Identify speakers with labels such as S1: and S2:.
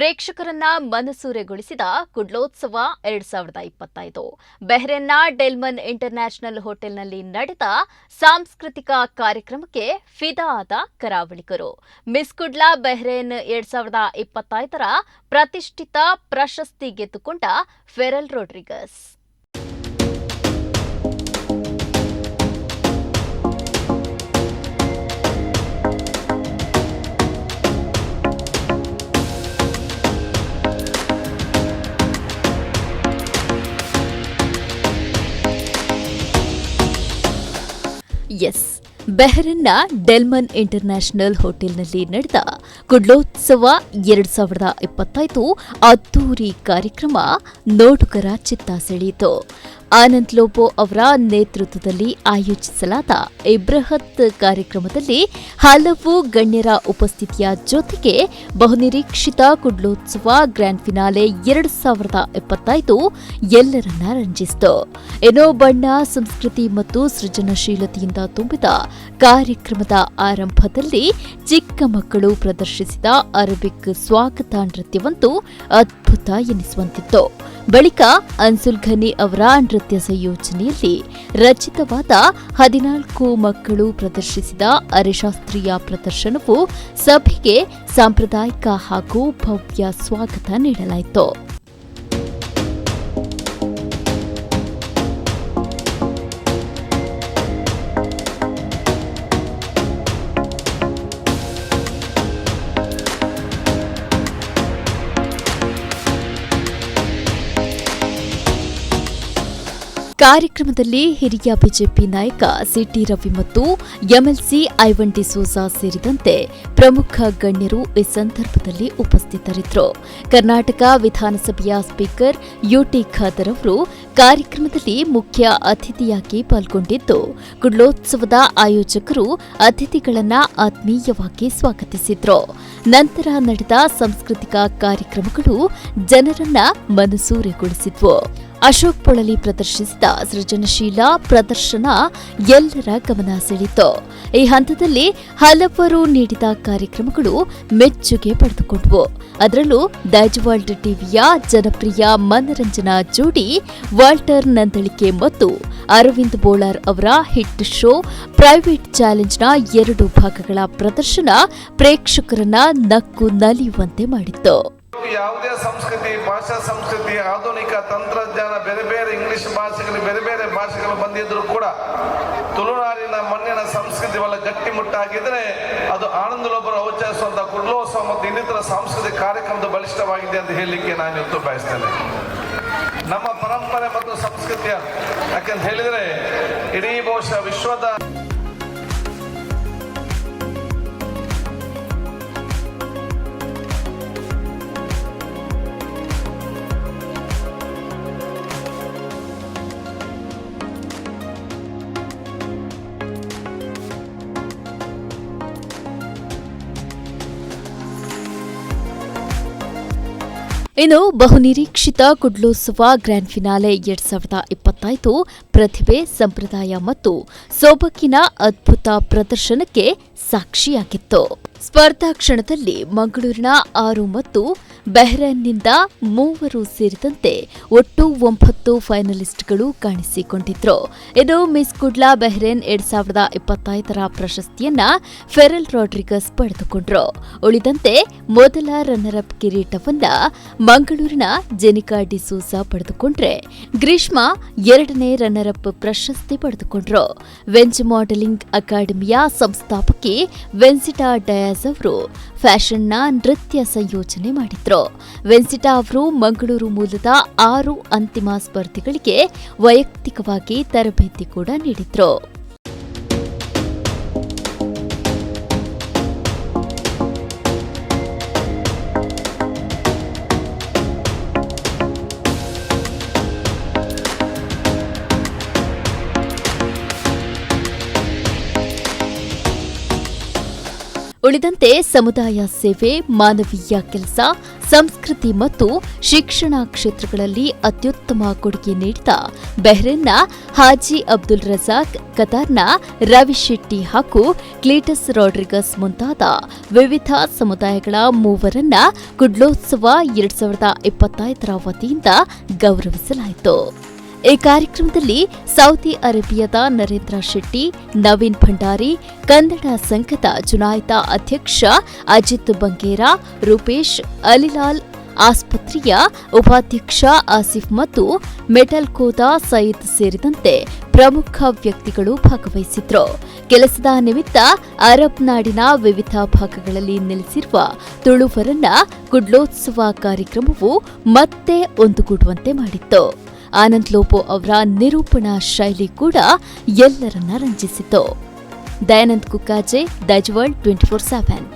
S1: ಪ್ರೇಕ್ಷಕರನ್ನ ಮನಸೂರೆಗೊಳಿಸಿದ ಕುಡ್ಲೋತ್ಸವ 2025 ಬೆಹ್ರೇನ್ನ ಡೆಲ್ಮನ್ international ಹೋಟೆಲ್ನಲ್ಲಿ ನಡೆದ ಸಾಂಸ್ಕೃತಿಕ ಕಾರ್ಯಕ್ರಮಕ್ಕೆ ಫಿದಾ ಆದ ಕರಾವಳಿಗರು. ಮಿಸ್ ಕುಡ್ಲಾ ಬೆಹ್ರೇನ್ 2025ರ ಪ್ರತಿಷ್ಠಿತ ಪ್ರಶಸ್ತಿ ಗೆದ್ದುಕೊಂಡ ಫೆರಲ್ ರೋಡ್ರಿಗಸ್. ಬೆಹ್ರೇನ್ನ ಡೆಲ್ಮನ್ ಇಂಟರ್ನ್ಯಾಷನಲ್ ಹೋಟೆಲ್ನಲ್ಲಿ ನಡೆದ ಕುಡ್ಲೋತ್ಸವ 2025 ಅದ್ದೂರಿ ಕಾರ್ಯಕ್ರಮ ನೋಡುಗರ ಚಿತ್ತ ಸೆಳೆಯಿತು. ಆನಂದ್ ಲೋಬೋ ಅವರ ನೇತೃತ್ವದಲ್ಲಿ ಆಯೋಜಿಸಲಾದ ಈ ಬೃಹತ್ ಕಾರ್ಯಕ್ರಮದಲ್ಲಿ ಹಲವು ಗಣ್ಯರ ಉಪಸ್ಥಿತಿಯ ಜೊತೆಗೆ ಬಹುನಿರೀಕ್ಷಿತ ಕುಡ್ಲೋತ್ಸವ ಗ್ರ್ಯಾಂಡ್ ಫಿನಾಲೆ 2025 ಎಲ್ಲರನ್ನ ರಂಜಿಸಿತು. ಏನೋ ಬಣ್ಣ, ಸಂಸ್ಕೃತಿ ಮತ್ತು ಸೃಜನಶೀಲತೆಯಿಂದ ತುಂಬಿದ ಕಾರ್ಯಕ್ರಮದ ಆರಂಭದಲ್ಲಿ ಚಿಕ್ಕ ಮಕ್ಕಳು ಪ್ರದರ್ಶಿಸಿದ ಅರೇಬಿಕ್ ಸ್ವಾಗತ ನೃತ್ಯವಂತೂ ಅದ್ಭುತ ಎನಿಸುವಂತಿತ್ತು. ಬಳಿಕ ಅನ್ಸುಲ್ ಘನಿ ಅವರ ನೃತ್ಯ ಸಂಯೋಜನೆಯಲ್ಲಿ ರಚಿತವಾದ 14 ಮಕ್ಕಳು ಪ್ರದರ್ಶಿಸಿದ ಅರೆಶಾಸ್ತ್ರೀಯ ಪ್ರದರ್ಶನವು ಸಭೆಗೆ ಸಾಂಪ್ರದಾಯಿಕ ಹಾಗೂ ಭವ್ಯ ಸ್ವಾಗತ ನೀಡಲಾಯಿತು. ಕಾರ್ಯಕ್ರಮದಲ್ಲಿ ಹಿರಿಯ ಬಿಜೆಪಿ ನಾಯಕ ಸಿಟಿ ರವಿ ಮತ್ತು ಎಂಎಲ್ಸಿ ಐವನ್ ಡಿಸೋಜಾ ಸೇರಿದಂತೆ ಪ್ರಮುಖ ಗಣ್ಯರು ಈ ಸಂದರ್ಭದಲ್ಲಿ ಉಪಸ್ಥಿತರಿದ್ದರು. ಕರ್ನಾಟಕ ವಿಧಾನಸಭೆಯ ಸ್ಪೀಕರ್ ಯುಟಿ ಖಾದರ್ ಅವರು ಕಾರ್ಯಕ್ರಮದಲ್ಲಿ ಮುಖ್ಯ ಅತಿಥಿಯಾಗಿ ಪಾಲ್ಗೊಂಡಿದ್ದು, ಕುಡ್ಲೋತ್ಸವದ ಆಯೋಜಕರು ಅತಿಥಿಗಳನ್ನು ಆತ್ಮೀಯವಾಗಿ ಸ್ವಾಗತಿಸಿದ್ರು. ನಂತರ ನಡೆದ ಸಾಂಸ್ಕೃತಿಕ ಕಾರ್ಯಕ್ರಮಗಳು ಜನರನ್ನ ಮನಸೂರೆಗೊಳಿಸಿದ್ವು. ಅಶೋಕ್ ಪೊಳಲಿ ಪ್ರದರ್ಶಿಸಿದ ಸೃಜನಶೀಲ ಪ್ರದರ್ಶನ ಎಲ್ಲರ ಗಮನ ಸೆಳೆಯಿತು. ಈ ಹಂತದಲ್ಲಿ ಹಲವರು ನೀಡಿದ ಕಾರ್ಯಕ್ರಮಗಳು ಮೆಚ್ಚುಗೆ ಪಡೆದುಕೊಂಡವು. ಅದರಲ್ಲೂ ಡೈಜ್ ವರ್ಲ್ಡ್ ಟಿವಿಯ ಜನಪ್ರಿಯ ಮನರಂಜನಾ ಜೋಡಿ ವಾಲ್ಟರ್ ನಂದಳಿಕೆ ಮತ್ತು ಅರವಿಂದ್ ಬೋಳಾರ್ ಅವರ ಹಿಟ್ ಶೋ ಪ್ರೈವೇಟ್ ಚಾಲೆಂಜ್ನ 2 ಭಾಗಗಳ ಪ್ರದರ್ಶನ ಪ್ರೇಕ್ಷಕರನ್ನ ನಕ್ಕು ನಲಿಯುವಂತೆ ಮಾಡಿತ್ತು.
S2: ಯಾವುದೇ ಸಂಸ್ಕೃತಿ, ಭಾಷಾ ಸಂಸ್ಕೃತಿ, ಆಧುನಿಕ ತಂತ್ರಜ್ಞಾನ, ಬೇರೆ ಬೇರೆ ಇಂಗ್ಲಿಷ್ ಭಾಷೆಗಳು, ಬೇರೆ ಬೇರೆ ಭಾಷೆಗಳು ಬಂದಿದ್ರು ಕೂಡ ತುಳುನಾಡಿನ ಮಣ್ಣಿನ ಸಂಸ್ಕೃತಿ ಬಹಳ ಗಟ್ಟಿಮುಟ್ಟಾಗಿದ್ರೆ ಅದು ಆನಂದ್ ಲೋಬರು ಔಚರಿಸುವಂತಹ ಕುಡ್ಲೋತ್ಸವ ಮತ್ತು ಇನ್ನಿತರ ಸಾಂಸ್ಕೃತಿಕ ಕಾರ್ಯಕ್ರಮದ ಬಲಿಷ್ಠವಾಗಿದೆ ಅಂತ ಹೇಳಲಿಕ್ಕೆ ನಾನು ಇವತ್ತು ಬಯಸ್ತೇನೆ. ನಮ್ಮ ಪರಂಪರೆ ಮತ್ತು ಸಂಸ್ಕೃತಿಯ ಯಾಕಂತ ಹೇಳಿದ್ರೆ ಇಡೀ ಬಹುಶಃ ವಿಶ್ವದ
S1: ಇನ್ನು ಬಹುನಿರೀಕ್ಷಿತ ಕುಡ್ಲೋತ್ಸವ ಗ್ರ್ಯಾಂಡ್ ಫಿನಾಲೆ 2025 ಪ್ರತಿಭೆ, ಸಂಪ್ರದಾಯ ಮತ್ತು ಸೊಬಗಿನ ಅದ್ಭುತ ಪ್ರದರ್ಶನಕ್ಕೆ ಸಾಕ್ಷಿಯಾಗಿತ್ತು. ಸ್ಪರ್ಧಾ ಕ್ಷಣದಲ್ಲಿ ಮಂಗಳೂರಿನ 6 ಮತ್ತು ಬೆಹ್ರೇನ್ನಿಂದ 3 ಸೇರಿದಂತೆ ಒಟ್ಟು 9 ಫೈನಲಿಸ್ಟ್ಗಳು ಕಾಣಿಸಿಕೊಂಡಿದ್ರು. ಇದು ಮಿಸ್ ಕುಡ್ಲಾ ಬೆಹ್ರೇನ್ 2025ರ ಪ್ರಶಸ್ತಿಯನ್ನ ಫೆರಲ್ ರೋಡ್ರಿಗಸ್ ಪಡೆದುಕೊಂಡ್ರು. ಉಳಿದಂತೆ ಮೊದಲ ರನ್ನರ್ ಅಪ್ ಕಿರೀಟವನ್ನ ಮಂಗಳೂರಿನ ಜೆನಿಕಾ ಡಿಸೋಜಾ ಪಡೆದುಕೊಂಡ್ರೆ, ಗ್ರೀಷ್ಮಾ 2ನೇ ರನ್ನರ್ ಅಪ್ ಪ್ರಶಸ್ತಿ ಪಡೆದುಕೊಂಡ್ರು. ವೆಂಜ್ ಮಾಡೆಲಿಂಗ್ ಅಕಾಡೆಮಿಯ ಸಂಸ್ಥಾಪಕಿ ವೆನ್ಸಿಟಾ ಡಯಾಸ್ ಅವರು ಫ್ಯಾಷನ್ನ ನೃತ್ಯ ಸಂಯೋಜನೆ ಮಾಡಿದ್ರು. ವೆನ್ಸಿಟಾ ಅವರು ಮಂಗಳೂರು ಮೂಲದ 6 ಅಂತಿಮ ಸ್ಪರ್ಧಿಗಳಿಗೆ ವೈಯಕ್ತಿಕವಾಗಿ ತರಬೇತಿ ಕೂಡ ನೀಡಿದ್ರು. ಉಳಿದಂತೆ ಸಮುದಾಯ ಸೇವೆ, ಮಾನವೀಯ ಕೆಲಸ, ಸಂಸ್ಕೃತಿ ಮತ್ತು ಶಿಕ್ಷಣ ಕ್ಷೇತ್ರಗಳಲ್ಲಿ ಅತ್ಯುತ್ತಮ ಕೊಡುಗೆ ನೀಡಿದ ಬಹ್ರೇನ್ನ ಹಾಜಿ ಅಬ್ದುಲ್ ರಜಾಕ್, ಕತಾರ್ನ ರವಿ ಶೆಟ್ಟಿ ಹಾಗೂ ಕ್ಲೀಟಸ್ ರಾಡ್ರಿಗಸ್ ಮುಂತಾದ ವಿವಿಧ ಸಮುದಾಯಗಳ ಮೂವರನ್ನ ಕುಡ್ಲೋತ್ಸವ 2025 ವತಿಯಿಂದ ಗೌರವಿಸಲಾಯಿತು. ಈ ಕಾರ್ಯಕ್ರಮದಲ್ಲಿ ಸೌದಿ ಅರೇಬಿಯಾದ ನರೇಂದ್ರ ಶೆಟ್ಟಿ, ನವೀನ್ ಭಂಡಾರಿ, ಕನ್ನಡ ಸಂಘದ ಚುನಾಯಿತ ಅಧ್ಯಕ್ಷ ಅಜಿತ್ ಬಂಗೇರಾ, ರೂಪೇಶ್, ಅಲಿಲಾಲ್ ಆಸ್ಪತ್ರೆಯ ಉಪಾಧ್ಯಕ್ಷ ಆಸಿಫ್ ಮತ್ತು ಮೆಟಲ್ಕೋದ ಸಯೀದ್ ಸೇರಿದಂತೆ ಪ್ರಮುಖ ವ್ಯಕ್ತಿಗಳು ಭಾಗವಹಿಸಿದ್ರು. ಕೆಲಸದ ನಿಮಿತ್ತ ಅರಬ್ ನಾಡಿನ ವಿವಿಧ ಭಾಗಗಳಲ್ಲಿ ನೆಲೆಸಿರುವ ತುಳುವರನ್ನ ಕುಡ್ಲೋತ್ಸವ ಕಾರ್ಯಕ್ರಮವು ಮತ್ತೆ ಒಂದುಗೂಡುವಂತೆ ಮಾಡಿತ್ತು. ಆನಂದ್ ಲೋಬೋ ಅವರ ನಿರೂಪಣಾ ಶೈಲಿ ಕೂಡ ಎಲ್ಲರನ್ನ ರಂಜಿಸಿತು. ದಯಾನಂದ್ ಕುಕ್ಕಾಜೆ, ದೈಜ್ ವರ್ಲ್ಡ್ 24/7.